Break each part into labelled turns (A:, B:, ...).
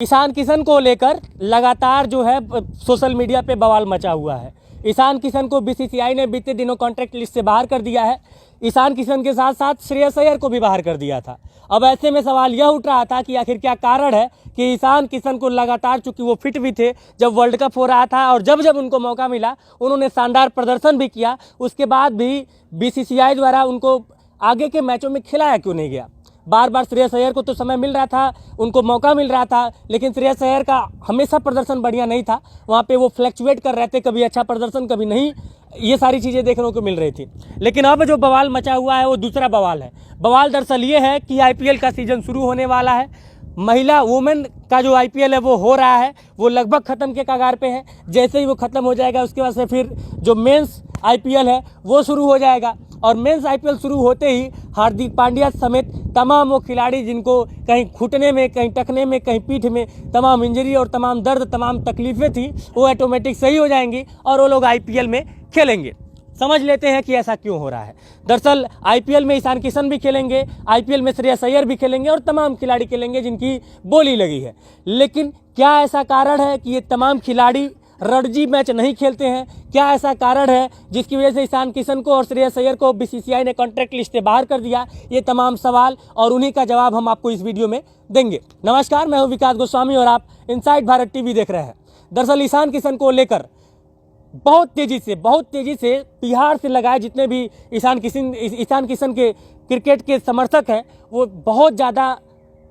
A: ईशान किशन को लेकर लगातार जो है सोशल मीडिया पे बवाल मचा हुआ है। ईशान किशन को बीसीसीआई ने बीते दिनों कॉन्ट्रैक्ट लिस्ट से बाहर कर दिया है। ईशान किशन के साथ साथ श्रेयस अय्यर को भी बाहर कर दिया था। अब ऐसे में सवाल यह उठ रहा था कि आखिर क्या कारण है कि ईशान किशन को लगातार, चूंकि वो फिट भी थे जब वर्ल्ड कप हो रहा था और जब जब उनको मौका मिला उन्होंने शानदार प्रदर्शन भी किया, उसके बाद भी बीसीसीआई द्वारा उनको आगे के मैचों में खिलाया क्यों नहीं गया। बार बार श्रेयस अय्यर को तो समय मिल रहा था, उनको मौका मिल रहा था, लेकिन श्रेयस अय्यर का हमेशा प्रदर्शन बढ़िया नहीं था। वहाँ पे वो फ्लैक्चुएट कर रहे थे, कभी अच्छा प्रदर्शन कभी नहीं, ये सारी चीज़ें देखने को मिल रही थी। लेकिन अब जो बवाल मचा हुआ है वो दूसरा बवाल है। बवाल दरअसल ये है कि आईपीएल का सीजन शुरू होने वाला है। महिला वुमेन का जो आईपीएल है वो हो रहा है, वो लगभग ख़त्म के कगार पे है। जैसे ही वो ख़त्म हो जाएगा उसके बाद से फिर जो मेंस आईपीएल है वो शुरू हो जाएगा और मेंस आईपीएल शुरू होते ही हार्दिक पांड्या समेत तमाम वो खिलाड़ी जिनको कहीं घुटने में, कहीं टखने में, कहीं पीठ में तमाम इंजरी और तमाम दर्द, तमाम तकलीफ़ें थी, वो ऑटोमेटिक सही हो जाएंगी और वो लोग आईपीएल में खेलेंगे। समझ लेते हैं कि ऐसा क्यों हो रहा है। दरअसल आईपीएल में ईशान किशन भी खेलेंगे, आईपीएल में श्रेयस अय्यर भी खेलेंगे और तमाम खिलाड़ी खेलेंगे जिनकी बोली लगी है। लेकिन क्या ऐसा कारण है कि ये तमाम खिलाड़ी रणजी मैच नहीं खेलते हैं? क्या ऐसा कारण है जिसकी वजह से ईशान किशन को और श्रेयस अय्यर को बीसीसीआई ने कॉन्ट्रैक्ट लिस्ट से बाहर कर दिया? ये तमाम सवाल और उन्हीं का जवाब हम आपको इस वीडियो में देंगे। नमस्कार, मैं हूं विकास गोस्वामी और आप इनसाइड भारत टीवी देख रहे हैं। दरअसल ईशान किशन को लेकर बहुत तेज़ी से बिहार से लगाए जितने भी ईशान किशन के क्रिकेट के समर्थक हैं वो बहुत ज़्यादा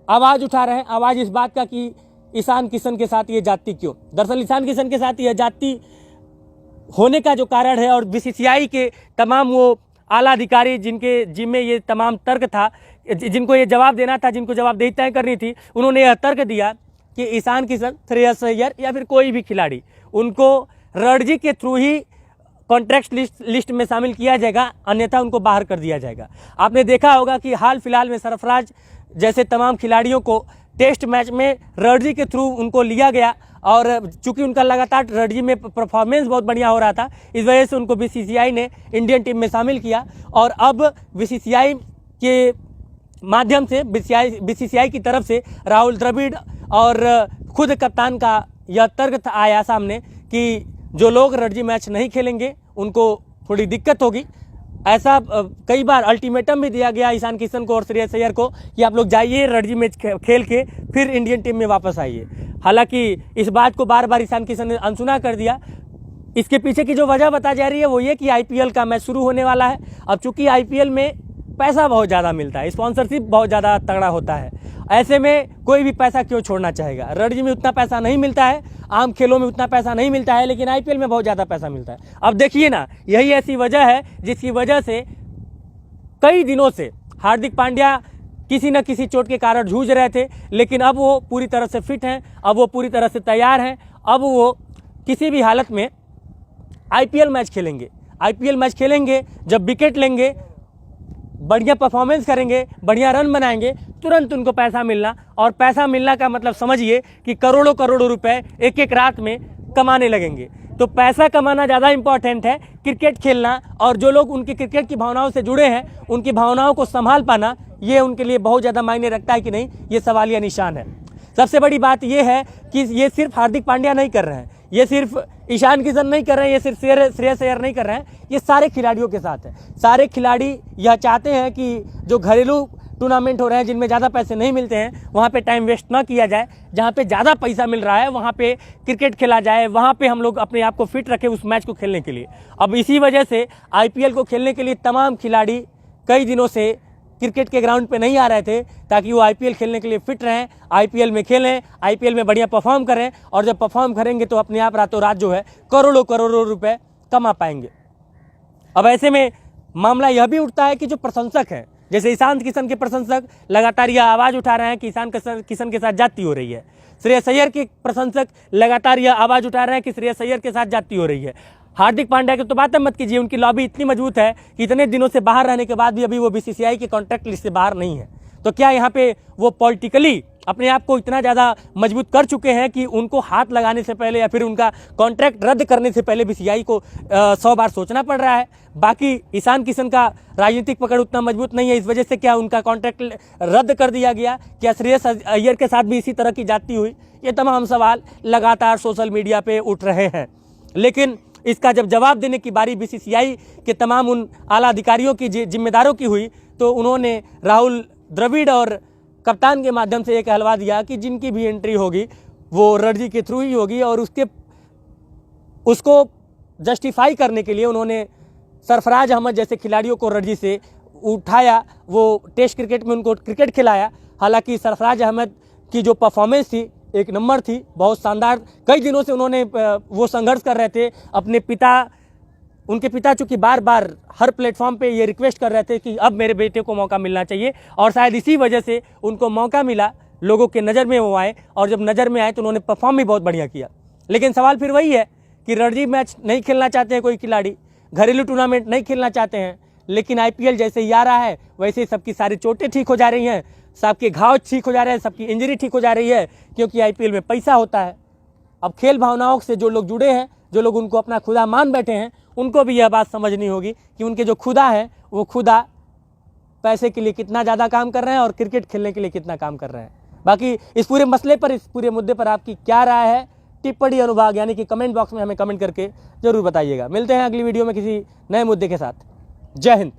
A: आवाज़ उठा रहे हैं। आवाज़ इस बात का कि ईशान किशन के साथ ये जाति क्यों। दरअसल ईशान किशन के साथ ये जाति होने का जो कारण है और बीसीसीआई के तमाम वो आला अधिकारी जिनके जिम्मे ये तमाम तर्क था, जिनको ये जवाब देना था, जिनको जवाबदेही तय करनी थी, उन्होंने यह तर्क दिया कि ईशान किशन, श्रेयस अय्यर या फिर कोई भी खिलाड़ी, उनको रणजी के थ्रू ही कॉन्ट्रैक्ट लिस्ट में शामिल किया जाएगा, अन्यथा उनको बाहर कर दिया जाएगा। आपने देखा होगा कि हाल फिलहाल में सरफराज जैसे तमाम खिलाड़ियों को टेस्ट मैच में रणजी के थ्रू उनको लिया गया और चूंकि उनका लगातार रणजी में परफॉर्मेंस बहुत बढ़िया हो रहा था, इस वजह से उनको बीसीसीआई ने इंडियन टीम में शामिल किया और अब बीसीसीआई के माध्यम से बीसीसीआई की तरफ से राहुल द्रविड़ और खुद कप्तान का यह तर्क आया सामने कि जो लोग रणजी मैच नहीं खेलेंगे उनको थोड़ी दिक्कत होगी। ऐसा कई बार अल्टीमेटम भी दिया गया ईशान किशन को और श्रेयस अय्यर को कि आप लोग जाइए रणजी मैच खेल के फिर इंडियन टीम में वापस आइए। हालांकि इस बात को बार बार ईशान किशन ने अनसुना कर दिया। इसके पीछे की जो वजह बताई जा रही है वो ये कि आईपीएल का मैच शुरू होने वाला है। अब चूंकि आईपीएल में पैसा बहुत ज़्यादा मिलता है, स्पॉन्सरशिप बहुत ज़्यादा तगड़ा होता है, ऐसे में कोई भी पैसा क्यों छोड़ना चाहेगा। रणजी में उतना पैसा नहीं मिलता है, आम खेलों में उतना पैसा नहीं मिलता है, लेकिन आईपीएल में बहुत ज़्यादा पैसा मिलता है। अब देखिए ना, यही ऐसी वजह है जिसकी वजह से कई दिनों से हार्दिक पांड्या किसी न किसी चोट के कारण जूझ रहे थे, लेकिन अब वो पूरी तरह से फिट हैं, अब वो पूरी तरह से तैयार हैं। अब वो किसी भी हालत में आईपीएल मैच खेलेंगे। जब विकेट लेंगे, बढ़िया परफॉर्मेंस करेंगे, बढ़िया रन बनाएंगे, तुरंत उनको पैसा मिलना, और पैसा मिलना का मतलब समझिए कि करोड़ों करोड़ों रुपए एक एक रात में कमाने लगेंगे। तो पैसा कमाना ज़्यादा इंपॉर्टेंट है, क्रिकेट खेलना और जो लोग उनकी क्रिकेट की भावनाओं से जुड़े हैं उनकी भावनाओं को संभाल पाना, ये उनके लिए बहुत ज़्यादा मायने रखता है कि नहीं, ये सवालिया निशान है। सबसे बड़ी बात ये है कि ये सिर्फ हार्दिक पांड्या नहीं कर रहे हैं, ये सिर्फ ईशान किशन नहीं कर रहे हैं, ये सिर्फ श्रेयस अय्यर नहीं कर रहे हैं, ये सारे खिलाड़ियों के साथ है। सारे खिलाड़ी यह चाहते हैं कि जो घरेलू टूर्नामेंट हो रहे हैं जिनमें ज़्यादा पैसे नहीं मिलते हैं वहाँ पे टाइम वेस्ट ना किया जाए, जहाँ पे ज़्यादा पैसा मिल रहा है वहाँ पे क्रिकेट खेला जाए, वहाँ पे हम लोग अपने आप को फिट रखें उस मैच को खेलने के लिए। अब इसी वजह से आईपीएल को खेलने के लिए तमाम खिलाड़ी कई दिनों से क्रिकेट के ग्राउंड पे नहीं आ रहे थे ताकि वो आईपीएल खेलने के लिए फिट रहें, आईपीएल में खेलें, आईपीएल में बढ़िया परफॉर्म करें, और जब परफॉर्म करेंगे तो अपने आप रातों रात जो है करोड़ों करोड़ों रुपए कमा पाएंगे। अब ऐसे में मामला यह भी उठता है कि जो प्रशंसक हैं, जैसे ईशान किशन के प्रशंसक लगातार यह आवाज़ उठा रहे हैं कि ईशान किशन के साथ जाति हो रही है। श्रेयस अय्यर के प्रशंसक लगातार यह आवाज़ उठा रहे हैं कि श्रेयस अय्यर के साथ जाति हो रही है। हार्दिक पांड्या की तो बात मत कीजिए, उनकी लॉबी इतनी मजबूत है कि इतने दिनों से बाहर रहने के बाद भी अभी वो बीसीसीआई के कॉन्ट्रैक्ट लिस्ट से बाहर नहीं है। तो क्या यहाँ पे वो पॉलिटिकली अपने आप को इतना ज़्यादा मजबूत कर चुके हैं कि उनको हाथ लगाने से पहले या फिर उनका कॉन्ट्रैक्ट रद्द करने से पहले बीसीसीआई को 100 बार सोचना पड़ रहा है। बाकी ईशान किशन का राजनीतिक पकड़ उतना मजबूत नहीं है, इस वजह से क्या उनका कॉन्ट्रैक्ट रद्द कर दिया गया? क्या श्रेयस अय्यर के साथ भी इसी तरह की जाती हुई? ये तमाम सवाल लगातार सोशल मीडिया पे उठ रहे हैं। लेकिन इसका जब जवाब देने की बारी बीसीसीआई के तमाम उन आला अधिकारियों की जिम्मेदारों की हुई तो उन्होंने राहुल द्रविड़ और कप्तान के माध्यम से एक कहलवा दिया कि जिनकी भी एंट्री होगी वो रणजी के थ्रू ही होगी, और उसको जस्टिफाई करने के लिए उन्होंने सरफराज अहमद जैसे खिलाड़ियों को रणजी से उठाया, वो टेस्ट क्रिकेट में उनको क्रिकेट खिलाया। हालांकि सरफराज अहमद की जो परफॉर्मेंस थी एक नंबर थी, बहुत शानदार। कई दिनों से उन्होंने वो संघर्ष कर रहे थे अपने उनके पिता चूँकि बार बार हर प्लेटफॉर्म पे ये रिक्वेस्ट कर रहे थे कि अब मेरे बेटे को मौका मिलना चाहिए, और शायद इसी वजह से उनको मौका मिला, लोगों के नज़र में वो आए, और जब नज़र में आए तो उन्होंने परफॉर्म भी बहुत बढ़िया किया। लेकिन सवाल फिर वही है कि रणजी मैच नहीं खेलना चाहते हैं कोई खिलाड़ी, घरेलू टूर्नामेंट नहीं खेलना चाहते हैं, लेकिन आईपीएल जैसे ही आ रहा है वैसे ही सबकी सारी चोटें ठीक हो जा रही हैं, सबके घाव ठीक हो जा रहे हैं, सबकी इंजरी ठीक हो जा रही है, क्योंकि आईपीएल में पैसा होता है। अब खेल भावनाओं से जो लोग जुड़े हैं, जो लोग उनको अपना खुदा मान बैठे हैं, उनको भी यह बात समझनी होगी कि उनके जो खुदा हैं वो खुदा पैसे के लिए कितना ज़्यादा काम कर रहे हैं और क्रिकेट खेलने के लिए कितना काम कर रहे हैं। बाकी इस पूरे मसले पर, इस पूरे मुद्दे पर आपकी क्या राय है, टिप्पणी अनुभाग यानी कि कमेंट बॉक्स में हमें कमेंट करके ज़रूर बताइएगा। मिलते हैं अगली वीडियो में किसी नए मुद्दे के साथ। जय हिंद।